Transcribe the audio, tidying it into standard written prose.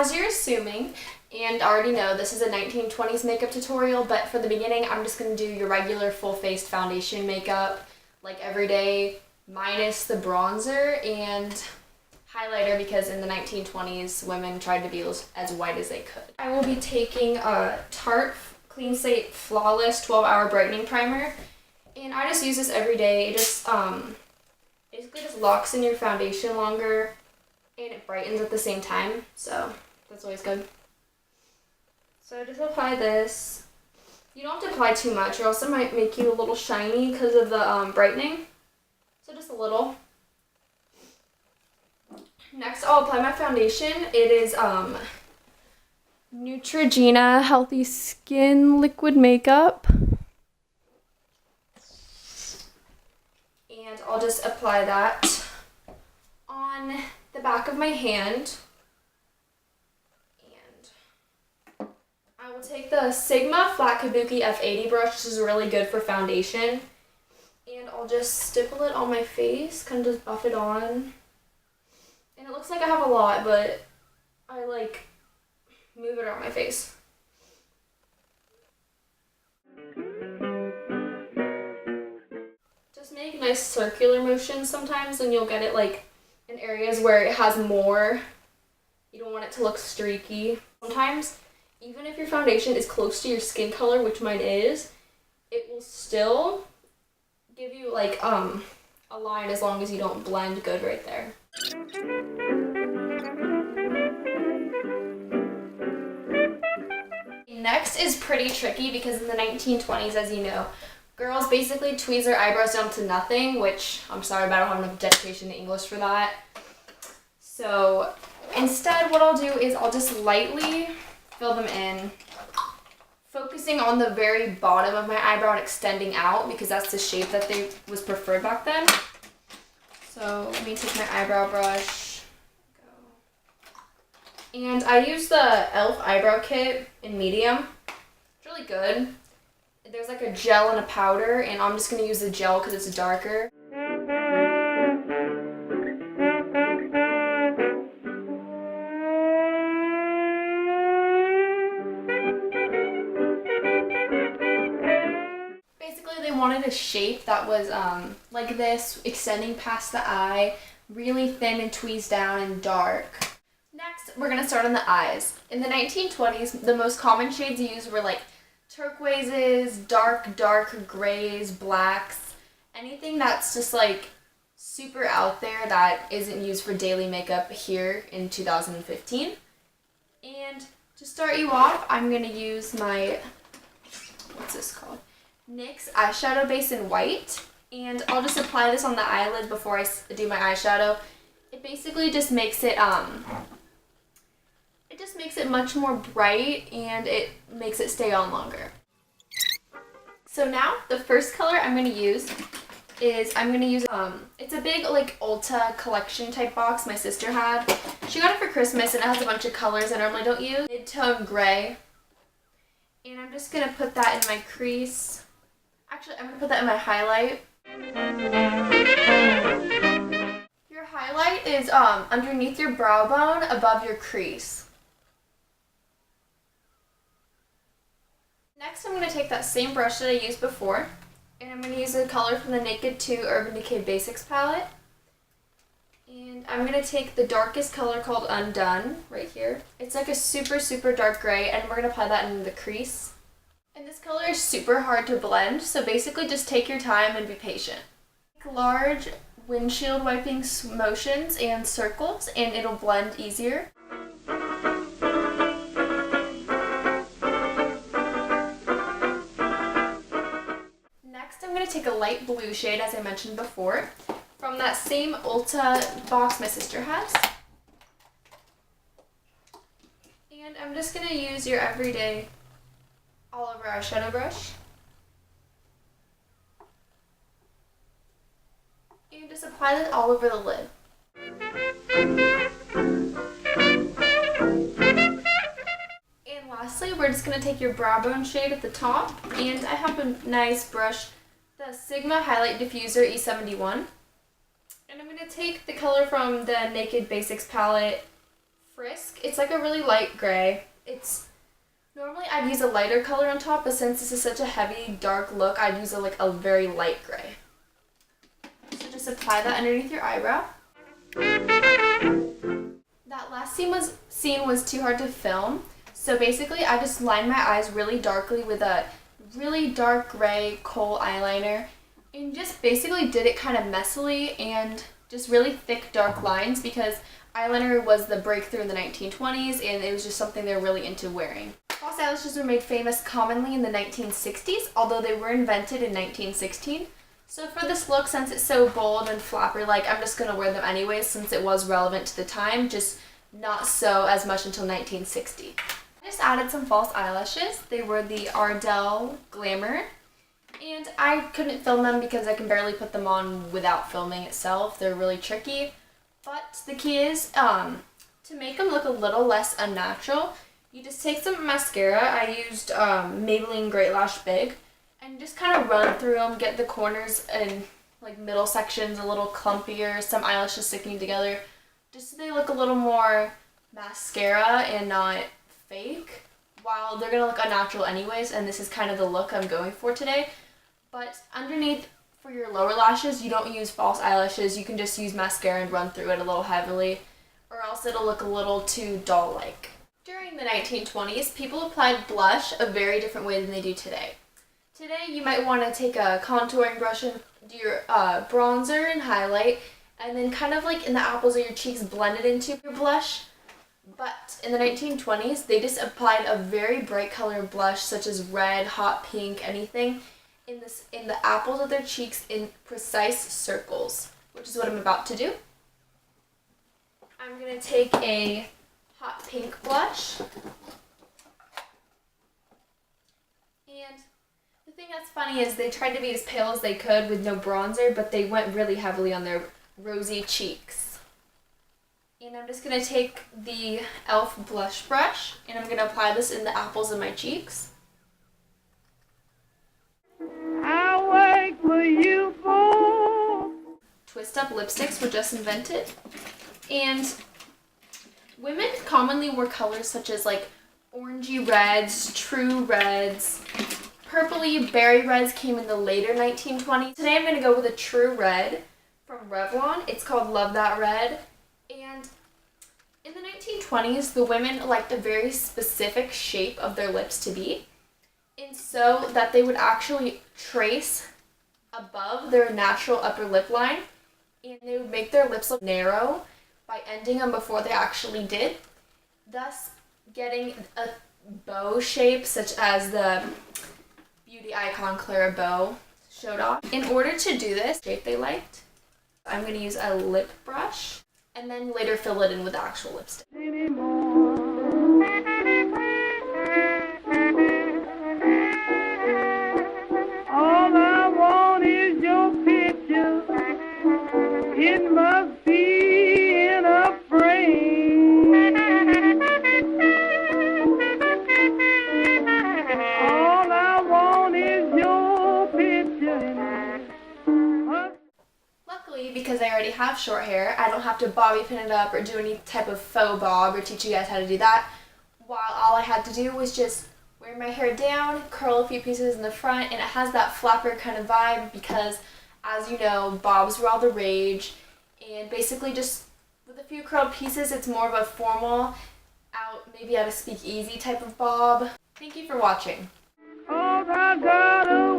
as you're assuming, and already know, this is a 1920s makeup tutorial, but for the beginning, I'm just going to do your regular full-faced foundation makeup, like every day, minus the bronzer and highlighter, because in the 1920s, women tried to be as white as they could. I will be taking a Tarte Clean Slate Flawless 12-Hour Brightening Primer, and I just use this every day. It just basically just locks in your foundation longer, and it brightens at the same time, so that's always good. So just apply this. You don't have to apply too much, or else it might make you a little shiny because of the brightening. So just a little. Next, I'll apply my foundation. It is Neutrogena Healthy Skin Liquid Makeup. And I'll just apply that on the back of my hand. And I will take the Sigma Flat Kabuki F80 brush, which is really good for foundation. And I'll just stipple it on my face, kind of just buff it on. And it looks like I have a lot, but I like move it around my face. Just make nice circular motions sometimes, and you'll get it like in areas where it has more. You don't want it to look streaky. Sometimes, even if your foundation is close to your skin color, which mine is, it will still give you like a line as long as you don't blend good right there. Next is pretty tricky because in the 1920s, as you know, girls basically tweeze their eyebrows down to nothing, which I'm sorry, but I don't have enough dedication to English for that. So instead, what I'll do is I'll just lightly fill them in, focusing on the very bottom of my eyebrow and extending out because that's the shape that was preferred back then. So let me take my eyebrow brush. And I use the e.l.f. eyebrow kit in medium. It's really good. There's like a gel and a powder, and I'm just going to use the gel because it's darker. Basically, they wanted a shape that was like this, extending past the eye, really thin and tweezed down and dark. Next, we're going to start on the eyes. In the 1920s, the most common shades used were like turquoises, dark grays, blacks, anything that's just like super out there that isn't used for daily makeup here in 2015. And to start you off, I'm going to use my, what's this called? NYX eyeshadow base in white. And I'll just apply this on the eyelid before I do my eyeshadow. It basically just makes it much more bright, and it makes it stay on longer. So now the first color I'm going to use is it's a big like Ulta collection type box my sister had. She got it for Christmas, and it has a bunch of colors I normally don't use. Mid-tone gray. And I'm just going to put that in my crease. Actually, I'm going to put that in my highlight. Your highlight is underneath your brow bone above your crease. Next, I'm going to take that same brush that I used before, and I'm going to use the color from the Naked 2 Urban Decay Basics palette. And I'm going to take the darkest color called Undone right here. It's like a super dark gray, and we're going to apply that in the crease. And this color is super hard to blend, so basically just take your time and be patient. Take large windshield wiping motions and circles, and it'll blend easier. I'm going to take a light blue shade, as I mentioned before, from that same Ulta box my sister has. And I'm just going to use your everyday all-over eyeshadow brush. And just apply that all over the lid. And lastly, we're just going to take your brow bone shade at the top, and I have a nice brush, the Sigma Highlight Diffuser E71. And I'm going to take the color from the Naked Basics palette Frisk. It's like a really light gray. Normally I'd use a lighter color on top, but since this is such a heavy, dark look, I'd use a very light gray. So just apply that underneath your eyebrow. That last scene was too hard to film, so basically I just lined my eyes really darkly with a really dark gray kohl eyeliner and just basically did it kind of messily and just really thick dark lines because eyeliner was the breakthrough in the 1920s and it was just something they were really into wearing. False eyelashes were made famous commonly in the 1960s, although they were invented in 1916. So for this look, since it's so bold and flapper-like, I'm just going to wear them anyways since it was relevant to the time, just not so as much until 1960. I just added some false eyelashes. They were the Ardell Glamour, and I couldn't film them because I can barely put them on without filming itself. They're really tricky, but the key is to make them look a little less unnatural. You just take some mascara. I used Maybelline Great Lash Big and just kind of run through them, get the corners and like middle sections a little clumpier, some eyelashes sticking together, just so they look a little more mascara and not fake, while they're going to look unnatural anyways, and this is kind of the look I'm going for today. But underneath, for your lower lashes, you don't use false eyelashes. You can just use mascara and run through it a little heavily, or else it'll look a little too doll-like. During the 1920s, people applied blush a very different way than they do today. Today, you might want to take a contouring brush and do your bronzer and highlight, and then kind of like in the apples of your cheeks, blend it into your blush. But in the 1920s, they just applied a very bright color blush, such as red, hot pink, anything, in the apples of their cheeks in precise circles, which is what I'm about to do. I'm going to take a hot pink blush. And the thing that's funny is they tried to be as pale as they could with no bronzer, but they went really heavily on their rosy cheeks. And I'm just going to take the e.l.f. blush brush, and I'm going to apply this in the apples of my cheeks. I'll wait for you, boy. Twist-up lipsticks were just invented. And women commonly wore colors such as like orangey reds, true reds, purpley berry reds came in the later 1920s. Today I'm going to go with a true red from Revlon. It's called Love That Red. And in the 1920s, the women liked a very specific shape of their lips to be, and so that they would actually trace above their natural upper lip line, and they would make their lips look narrow by ending them before they actually did, thus getting a bow shape such as the beauty icon Clara Bow showed off. In order to do this shape they liked, I'm going to use a lip brush and then later fill it in with actual lipstick. All I want is your picture. It must be in a frame. All I want is your picture. Luckily, because I already have short hair, I don't have to bobby pin it up or do any type of faux bob or teach you guys how to do that. While all I had to do was just wear my hair down, curl a few pieces in the front, and it has that flapper kind of vibe because, as you know, bobs were all the rage. And basically just with a few curled pieces, it's more of a formal, maybe at a speakeasy type of bob. Thank you for watching. All I got a